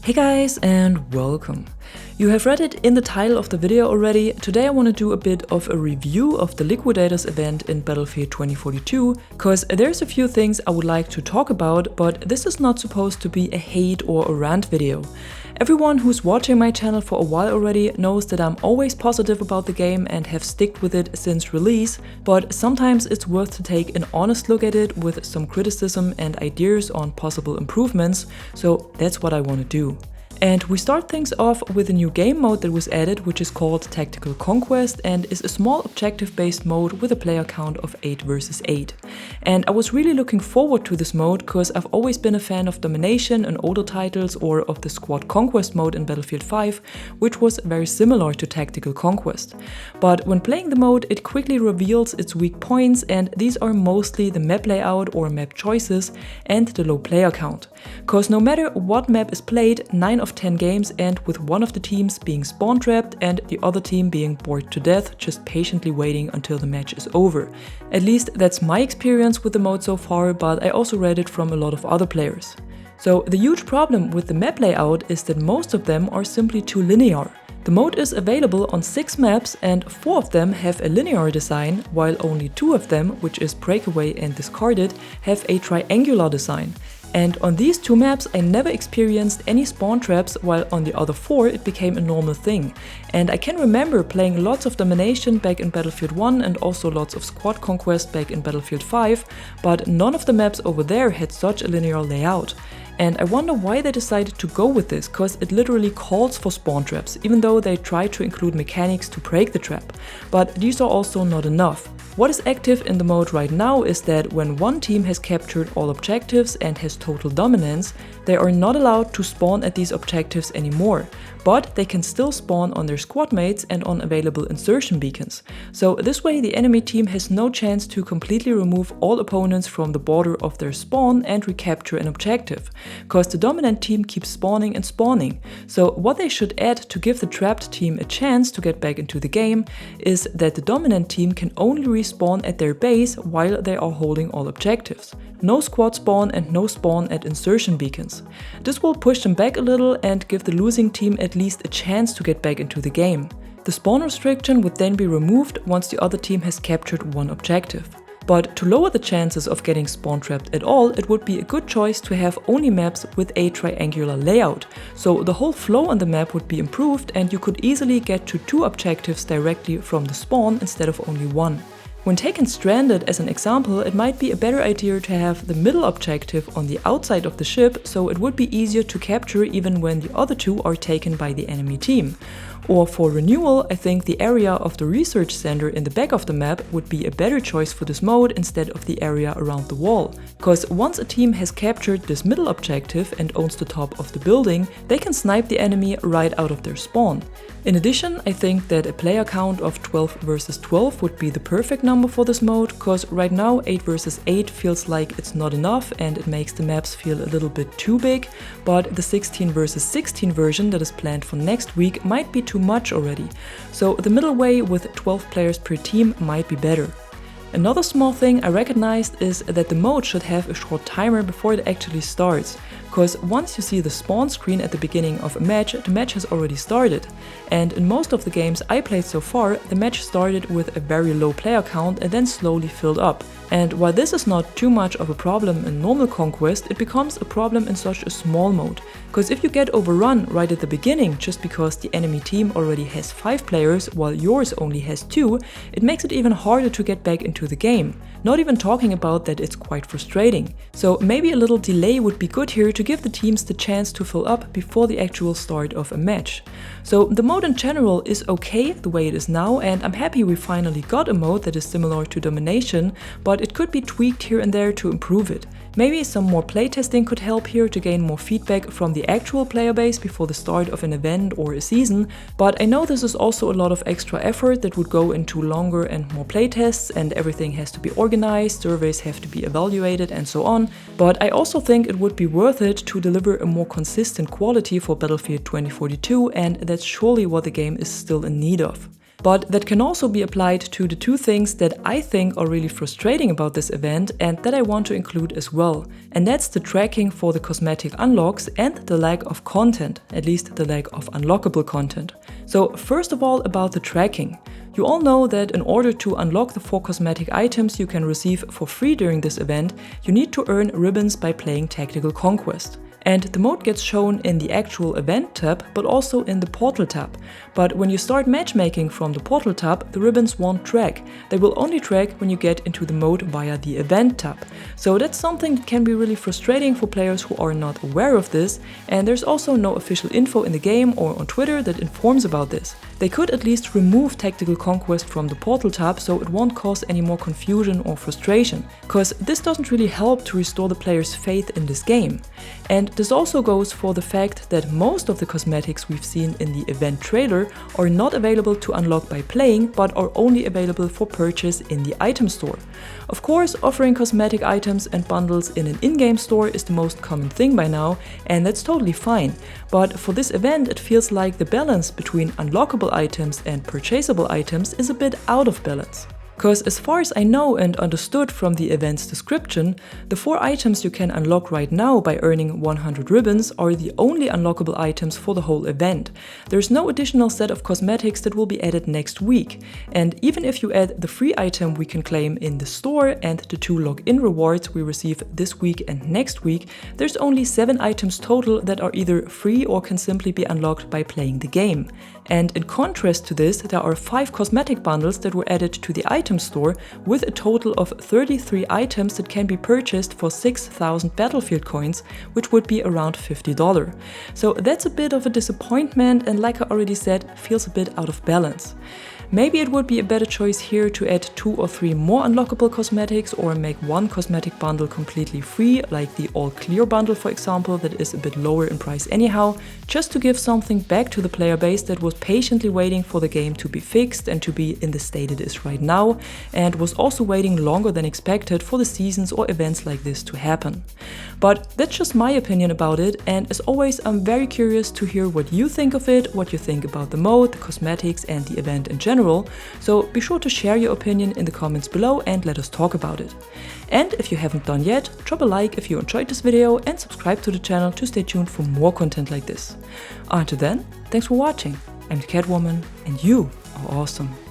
Hey guys, and welcome. You have read it in the title of the video already. Today I want to do a bit of a review of the Liquidators event in Battlefield 2042, cause there's a few things I would like to talk about, but this is not supposed to be a hate or a rant video. Everyone who's watching my channel for a while already knows that I'm always positive about the game and have stuck with it since release, but sometimes it's worth to take an honest look at it with some criticism and ideas on possible improvements, so that's what I want to do. And we start things off with a new game mode that was added, which is called Tactical Conquest and is a small objective-based mode with a player count of 8 versus 8. And I was really looking forward to this mode because I've always been a fan of Domination in older titles or of the Squad Conquest mode in Battlefield 5, which was very similar to Tactical Conquest. But when playing the mode, it quickly reveals its weak points, and these are mostly the map layout or map choices and the low player count. Cause no matter what map is played, 9 of 10 games end with one of the teams being spawn trapped and the other team being bored to death, just patiently waiting until the match is over. At least that's my experience with the mode so far, but I also read it from a lot of other players. So the huge problem with the map layout is that most of them are simply too linear. The mode is available on 6 maps and 4 of them have a linear design, while only 2 of them, which is Breakaway and Discarded, have a triangular design. And on these 2 maps I never experienced any spawn traps, while on the other 4 it became a normal thing. And I can remember playing lots of Domination back in Battlefield 1 and also lots of Squad Conquest back in Battlefield 5, but none of the maps over there had such a linear layout. And I wonder why they decided to go with this, cause it literally calls for spawn traps, even though they try to include mechanics to break the trap. But these are also not enough. What is active in the mode right now is that when one team has captured all objectives and has total dominance, they are not allowed to spawn at these objectives anymore, but they can still spawn on their squad mates and on available insertion beacons. So this way the enemy team has no chance to completely remove all opponents from the border of their spawn and recapture an objective, cause the dominant team keeps spawning and spawning. So what they should add to give the trapped team a chance to get back into the game is that the dominant team can only respawn at their base while they are holding all objectives. No squad spawn and no spawn at insertion beacons. This will push them back a little and give the losing team at least a chance to get back into the game. The spawn restriction would then be removed once the other team has captured one objective. But to lower the chances of getting spawn trapped at all, it would be a good choice to have only maps with a triangular layout. So the whole flow on the map would be improved and you could easily get to 2 objectives directly from the spawn instead of only 1. When taking Stranded as an example, it might be a better idea to have the middle objective on the outside of the ship, so it would be easier to capture even when the other 2 are taken by the enemy team. Or for Renewal, I think the area of the research center in the back of the map would be a better choice for this mode instead of the area around the wall. Cause once a team has captured this middle objective and owns the top of the building, they can snipe the enemy right out of their spawn. In addition, I think that a player count of 12 versus 12 would be the perfect number for this mode, cause right now 8 versus 8 feels like it's not enough and it makes the maps feel a little bit too big, but the 16 versus 16 version that is planned for next week might be too much already, so the middle way with 12 players per team might be better. Another small thing I recognized is that the mode should have a short timer before it actually starts, cause once you see the spawn screen at the beginning of a match, the match has already started. And in most of the games I played so far, the match started with a very low player count and then slowly filled up. And while this is not too much of a problem in normal Conquest, it becomes a problem in such a small mode. Cause if you get overrun right at the beginning just because the enemy team already has 5 players while yours only has 2, it makes it even harder to get back into the game. Not even talking about that it's quite frustrating. So maybe a little delay would be good here to give the teams the chance to fill up before the actual start of a match. So the mode in general is okay the way it is now, and I'm happy we finally got a mode that is similar to Domination, but it could be tweaked here and there to improve it. Maybe some more playtesting could help here to gain more feedback from the actual player base before the start of an event or a season, but I know this is also a lot of extra effort that would go into longer and more playtests, and everything has to be organized, surveys have to be evaluated and so on, but I also think it would be worth it to deliver a more consistent quality for Battlefield 2042, and that's surely what the game is still in need of. But that can also be applied to the two things that I think are really frustrating about this event and that I want to include as well. And that's the tracking for the cosmetic unlocks and the lack of content, at least the lack of unlockable content. So first of all, about the tracking. You all know that in order to unlock the 4 cosmetic items you can receive for free during this event, you need to earn ribbons by playing Tactical Conquest. And the mode gets shown in the actual event tab, but also in the portal tab. But when you start matchmaking from the portal tab, the ribbons won't track. They will only track when you get into the mode via the event tab. So that's something that can be really frustrating for players who are not aware of this, and there's also no official info in the game or on Twitter that informs about this. They could at least remove Tactical Conquest from the portal tab so it won't cause any more confusion or frustration, because this doesn't really help to restore the player's faith in this game. And this also goes for the fact that most of the cosmetics we've seen in the event trailer are not available to unlock by playing, but are only available for purchase in the item store. Of course, offering cosmetic items and bundles in an in-game store is the most common thing by now, and that's totally fine. But for this event, it feels like the balance between unlockable items and purchasable items is a bit out of balance. Because as far as I know and understood from the event's description, the 4 items you can unlock right now by earning 100 ribbons are the only unlockable items for the whole event. There's no additional set of cosmetics that will be added next week. And even if you add the free item we can claim in the store and the 2 login rewards we receive this week and next week, there's only 7 items total that are either free or can simply be unlocked by playing the game. And in contrast to this, there are 5 cosmetic bundles that were added to the item store with a total of 33 items that can be purchased for 6,000 battlefield coins, which would be around $50. So that's a bit of a disappointment, and like I already said, feels a bit out of balance. Maybe it would be a better choice here to add 2 or 3 more unlockable cosmetics or make one cosmetic bundle completely free, like the all clear bundle for example, that is a bit lower in price anyhow, just to give something back to the player base that was patiently waiting for the game to be fixed and to be in the state it is right now, and was also waiting longer than expected for the seasons or events like this to happen. But that's just my opinion about it, and as always I'm very curious to hear what you think of it, what you think about the mode, the cosmetics and the event in general. So be sure to share your opinion in the comments below and let us talk about it. And if you haven't done yet, drop a like if you enjoyed this video and subscribe to the channel to stay tuned for more content like this. Until then, thanks for watching. I'm the Catwoman and you are awesome.